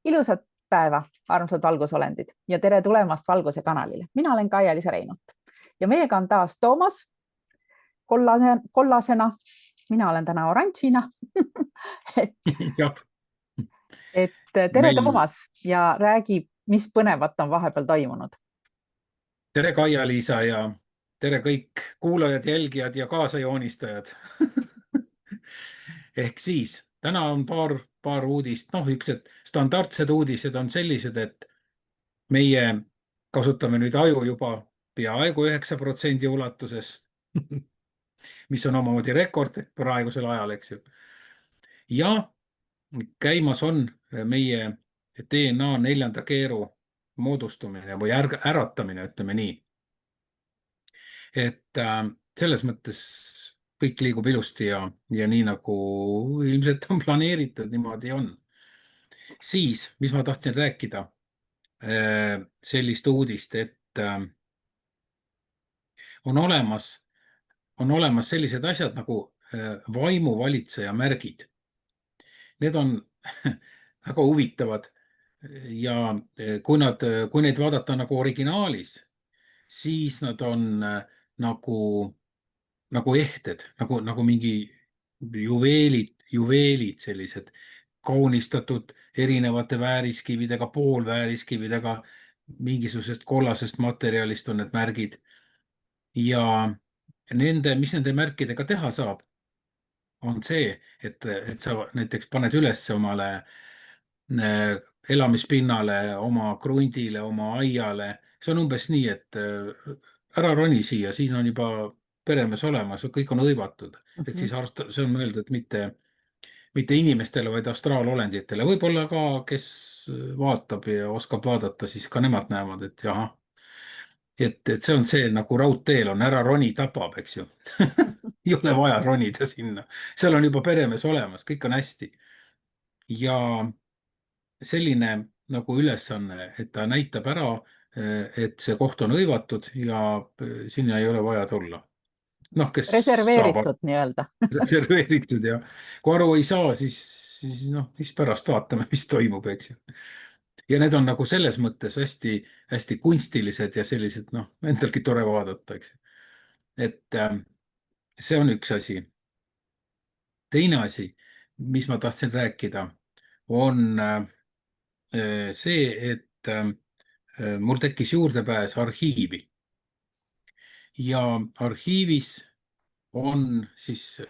Ilusat päeva, armsad valgusolendid ja tere tulemast Valguse kanalile. Mina olen Kaia-Liisa Reinut ja meiega on taas Toomas kollasena. Mina olen täna oranžina. Jah, Tere meil Toomas ja räägi, mis põnevat on vahepeal toimunud. tere Kaia-Liisa ja tere kõik kuulajad, jälgijad ja kaasajoonistajad. Ehk siis täna on paar uudist, ükskord standardsed uudised on sellised, et meie kasutame nüüd aju juba peaaegu 9% ulatuses, mis on omamoodi rekord praegusel ajal, eks ju. Ja käimas on meie DNA neljanda keeru moodustumine või äratamine, ütleme nii. Et selles mõttes kõik liigub ilusti ja nii nagu ilmselt on planeeritud, niimoodi on. Siis, mis ma tahtsin rääkida, sellist uudist, et on olemas sellised asjad nagu vaimuvalitseja märgid. Need on väga huvitavad ja kui neid vaadata nagu originaalis, siis nad on nagu ehted, nagu mingi juveelid sellised kaunistatud erinevate vääriskividega, poolvääriskividega, mingisugusest kollasest materjalist on need märgid. Ja mis nende märkidega teha saab, on see, et sa näiteks paned üles omale elamispinnale, oma krundile, oma aiale. See on umbes nii, et ära roni siia, siin on juba peremees olemas, kõik on hõivatud. Ehk siis see on mõeldud mitte inimestele, vaid astraalolenditele. Võib-olla ka, kes vaatab ja oskab vaadata, siis ka nemad näevad, et jahah, et see on see nagu raudteel on ära roni tapab, eks ju. Ei ole vaja ronida sinna, seal on juba peremees olemas, kõik on hästi. Ja selline nagu ülesanne, et ta näitab ära, et see koht on hõivatud ja sinna ei ole vaja tulla. Kes saab Reserveeritud nii-öelda. reserveeritud ja kui aru ei saa, siis pärast vaatame, mis toimub, eks ju. Ja need on nagu selles mõttes hästi kunstilised ja sellised, endalgi tore vaadata, eks ju. Et see on üks asi. Teine asi, mis ma tahtsin rääkida, on see, et mul tekkis juurdepääs arhiivi. Ja arhiivis on siis,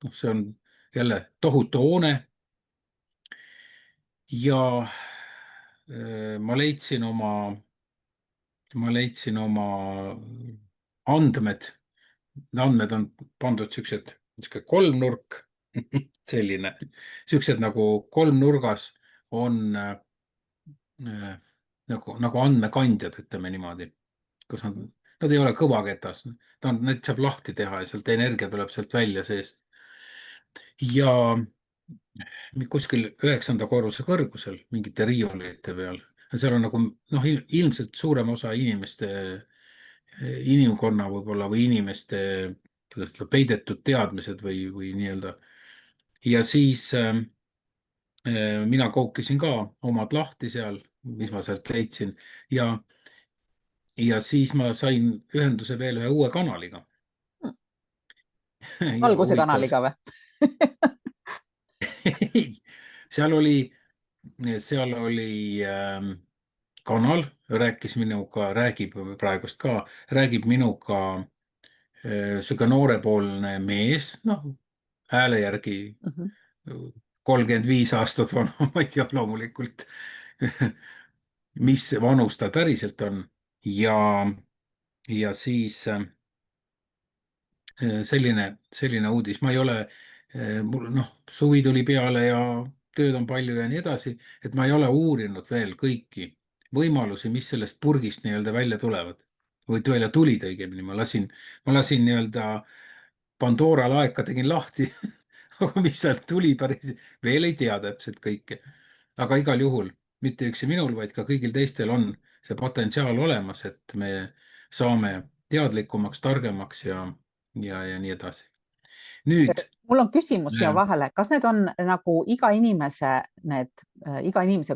see on jälle tohutu hoone. Ja ma leidsin oma andmed. Andmed on pandud siuke kolmnurk, selline, siuksed nagu kolmnurgas on nagu andmekandjad, ütleme niimoodi, kus nad ei ole kõvaketas, neid saab lahti teha ja sealt energia tuleb sealt välja seest. Ja kuskil 9. korruse kõrgusel mingite riiulite peal. Seal on nagu ilmselt suurem osa inimkonna võib-olla või inimeste peidetud teadmised või nii-öelda. Ja siis mina koukisin ka omad lahti seal, mis ma sealt leidsin ja siis ma sain ühenduse veel ühe uue kanaliga. Ja Valguse huvitav. kanaliga või? seal oli kanal, räägib praegust ka, räägib minuga sihuke noorepoolne mees, hääle järgi 35 aastat vana, ma ei tea loomulikult, mis vanus ta päriselt on. Ja siis selline uudis, ma ei ole, mul suvi tuli peale ja tööd on palju ja nii edasi, et ma ei ole uurinud veel kõiki võimalusi, mis sellest purgist nii-öelda välja tulevad või välja tulid õigemini. Ma lasin nii-öelda Pandora laeka, tegin lahti, aga mis sealt tuli päris, veel ei tea täpselt kõike. Aga igal juhul mitte üksi minul, vaid ka kõigil teistel on see potentsiaal olemas, et me saame teadlikumaks, targemaks ja nii edasi. nüüd mul on küsimus siia vahele, kas need on nagu iga inimese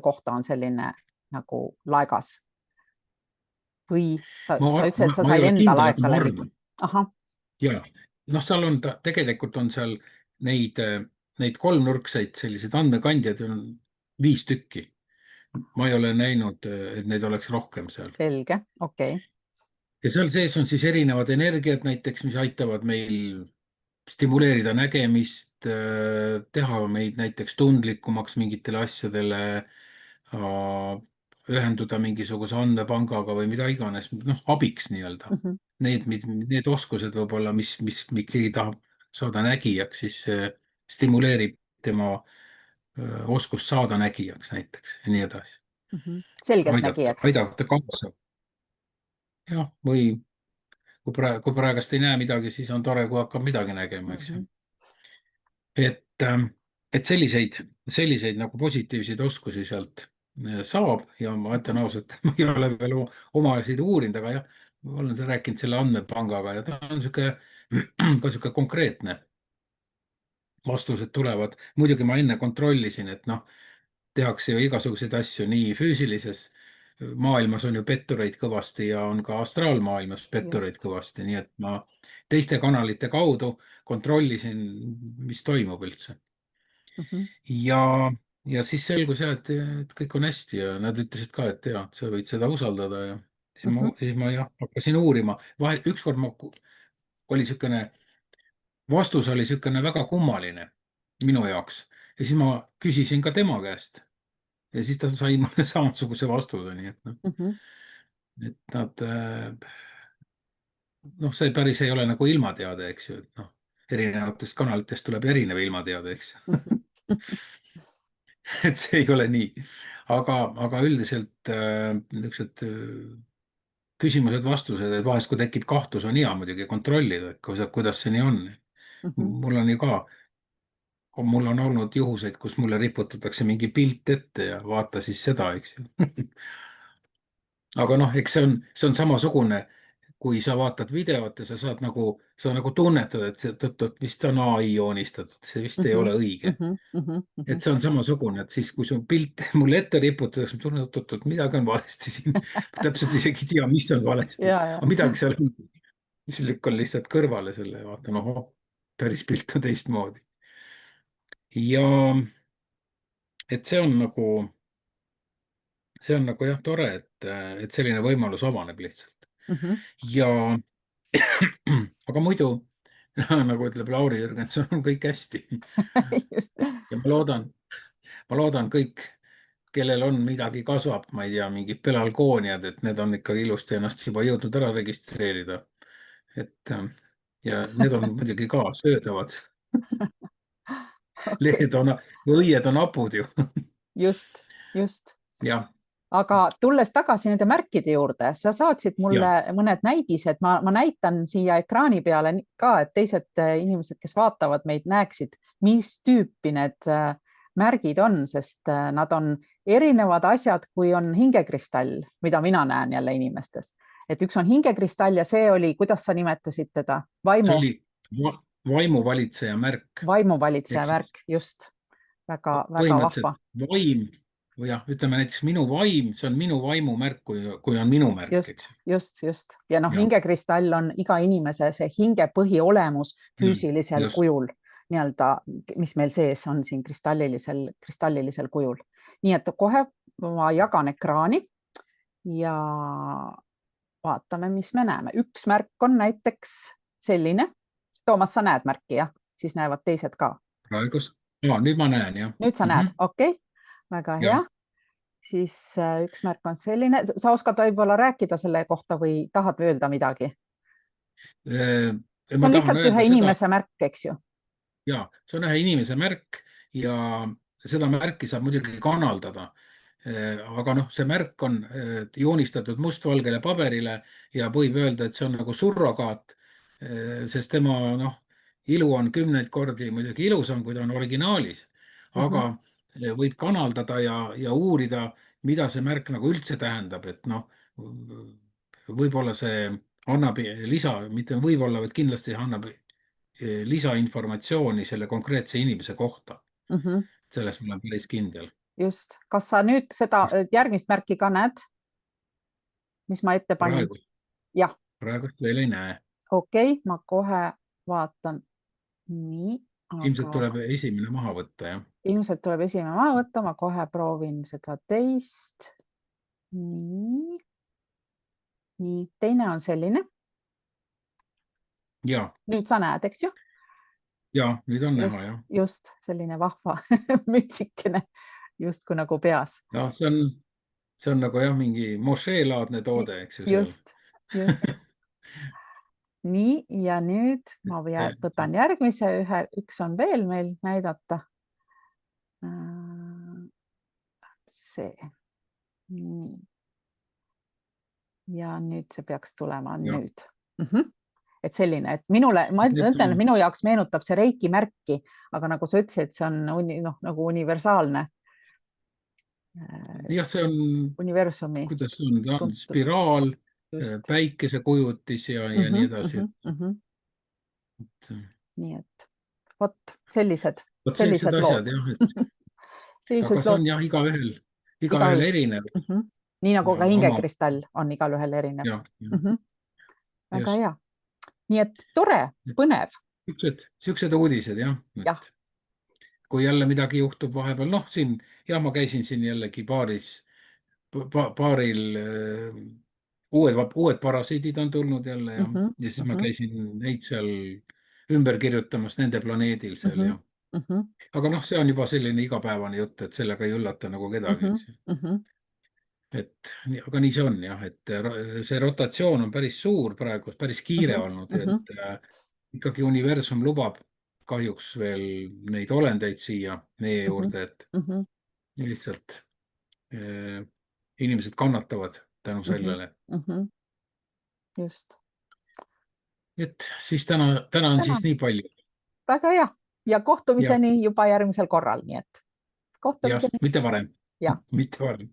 kohta on selline nagu laegas või sa ütlesid, et sa ma ei said ole enda kindel, aga ma laekale ligi? arvan. ahah, Ja noh, seal on tegelikult on seal neid kolmnurkseid selliseid andmekandjaid on 5 tükki. Ma ei ole näinud, et neid oleks rohkem seal. selge, okei. Ja seal sees on siis erinevad energiat näiteks, mis aitavad meil stimuleerida nägemist, teha meid näiteks tundlikumaks mingitele asjadele, ühenduda mingisuguse andmepangaga või mida iganes, noh, abiks nii-öelda. Mhm, Need oskused võib-olla, mis keegi tahab saada nägijaks, siis see stimuleerib tema oskust saada nägijaks näiteks ja nii edasi. mhm. Selgeltnägijaks. Aidata kaasa. Jah, või kui praegust ei näe midagi, siis on tore, kui hakkab midagi nägema, eks ju. Mhm, Et, ähm, et selliseid nagu positiivseid oskusi sealt saab ja ma ütlen ausalt, ma ei ole veel omasid uurinud, aga jah, ma olen rääkinud selle andmepangaga ja ta on ka sihuke konkreetne. Vastused tulevad, muidugi ma enne kontrollisin, et noh, tehakse ju igasuguseid asju nii füüsilises maailmas on ju pettureid kõvasti ja on ka astraalmaailmas pettureid just. kõvasti, nii et ma teiste kanalite kaudu kontrollisin, mis toimub üldse. Mhm, Ja, ja siis selgus jah, et kõik on hästi ja nad ütlesid ka, et ja, sa võid seda usaldada ja mhm, siis ma jah, hakkasin uurima. Ükskord oli niisugune, vastus oli niisugune väga kummaline minu jaoks ja siis ma küsisin ka tema käest ja siis ta sai mulle samasuguse vastuse, nii et noh, mhm, et noh, see päris ei ole nagu ilmateade, eks ju, et noh, erinevatest kanalitest tuleb erinev ilmateade, eks ju. mhm, et see ei ole nii. aga üldiselt niisugused küsimused-vastused, et vahest, kui tekib kahtlus, on hea muidugi kontrollida, et kuidas see nii on. mhm. mul on ju ka, mul on olnud juhuseid, kus mulle riputatakse mingi pilt ette ja vaata siis seda, eks ju. aga noh, eks see on samasugune, kui sa vaatad videot ja sa nagu tunnetad, et see tõtt vist on ai joonistatud, see vist ei Mhm, ole õige. mhm, mhm, Et mhm. see on samasugune, et siis, kui su pilt mulle ette riputatakse, ma tunnen, et midagi on valesti siin. Täpselt isegi ei tea, mis on valesti, Ja. aga midagi seal on. Siis lükkan lihtsalt kõrvale selle ja vaatan, ohoh, päris pilt on teistmoodi. Ja et see on nagu jah, tore, et selline võimalus avaneb lihtsalt. Mhm. Ja aga muidu, nagu ütleb Lauri Jürgenson, on kõik hästi. Just. Ja ma loodan kõik, kellel on midagi kasvab, ma ei tea, mingid pelalgooniad, et need on ikka ilusti ennast juba jõudnud ära registreerida. Et ja need on muidugi ka söödavad. Okei, Lehed on, õied on hapud ju. just, just. jah, Aga tulles tagasi nende märkide juurde, sa saatsid mulle ja mõned näidised, ma näitan siia ekraani peale ka, et teised inimesed, kes vaatavad meid, näeksid, mis tüüpi need märgid on, sest nad on erinevad asjad, kui on hingekristall, mida mina näen jälle inimestes. Et üks on hingekristall ja see oli, kuidas sa nimetasid teda? see oli vaimuvalitseja märk. Vaimuvalitseja Ehk siis värk, just. Väga põhimõtteliselt vahva. vaim või jah, ütleme näiteks minu vaim, see on minu vaimumärk, kui on minu märk, Just, eks ju. just, just. Ja noh, Ja, hingekristall on iga inimese see hinge põhiolemus füüsilisel just. kujul nii-öelda, mis meil sees on siin kristallilisel kujul. Nii et kohe ma jagan ekraani ja vaatame, mis me näeme. Üks märk on näiteks selline. Toomas, sa näed märki, jah? Siis näevad teised ka. Praegu, nüüd ma näen, jah. Nüüd sa näed, okei. Väga hea. Jah. Siis üks märk on selline. Sa oskad võib-olla rääkida selle kohta või tahad öelda midagi? See Ma on tahan lihtsalt ühe öelda seda, inimese märk, eks ju? ja see on ühe inimese märk ja seda märki saab muidugi kanaldada. Aga noh, see märk on joonistatud mustvalgele paberile ja võib öelda, et see on nagu surrogaat, sest tema noh, ilu on 10 kordi muidugi ilusam, kui ta on originaalis, aga võib kanaldada ja uurida, mida see märk nagu üldse tähendab, et noh, võib-olla see annab mitte võib-olla, vaid kindlasti annab lisainformatsiooni selle konkreetse inimese kohta. Mhm. Selles ma olen päris kindel. Just. Kas sa nüüd seda järgmist märki ka näed, mis ma ette panin? Jah. Praegust veel ei näe. Okei, ma kohe vaatan. Nii, Ilmselt aga tuleb esimene maha võtta, jah. ilmselt tuleb esimene maha võtta, ma kohe proovin seda teist. Nii. Nii, teine on selline. Ja, Nüüd sa näed, eks ju? ja nüüd on näha, Just, jah. just selline vahva mütsikene, just kui nagu peas. Ja, see on nagu jah, mingi mošeelaadne toode, eks ju seal. Just. Nii, ja nüüd ma võtan järgmise ühe, üks on veel meil näidata. See. Nii. Ja nüüd see peaks tulema nüüd. Et selline, et minule, ma ütlen, et minu jaoks meenutab see reiki märki, aga nagu sa ütlesid, see on nagu universaalne. Jah, see on, universumi. Kuidas on, spiraal, päikesekujutis ja nii edasi. Nii et, vot sellised asjad, lood. Aga see on jah, igaühel erinev. Nii nagu ka hingekristall on igalühel erinev. Väga hea. Nii et tore, põnev. Siuksed uudised, jah. Kui jälle midagi juhtub vahepeal, siin, ma käisin siin jällegi paaril uued parasiidid on tulnud jälle ja siis ma käisin neid seal ümber kirjutamas nende planeedil seal ja. Aga see on juba selline igapäevane jutt, et sellega ei üllata nagu kedagi. Aga nii see on jah, et see rotatsioon on päris suur praegu, päris kiire olnud, et ikkagi universum lubab kahjuks veel neid olendeid siia meie juurde, et lihtsalt inimesed kannatavad tänu sellele. Just. Et siis täna on siis nii palju. Väga hea ja kohtumiseni juba järgmisel korral, nii et kohtumiseni. Mitte varem. Mitte varem.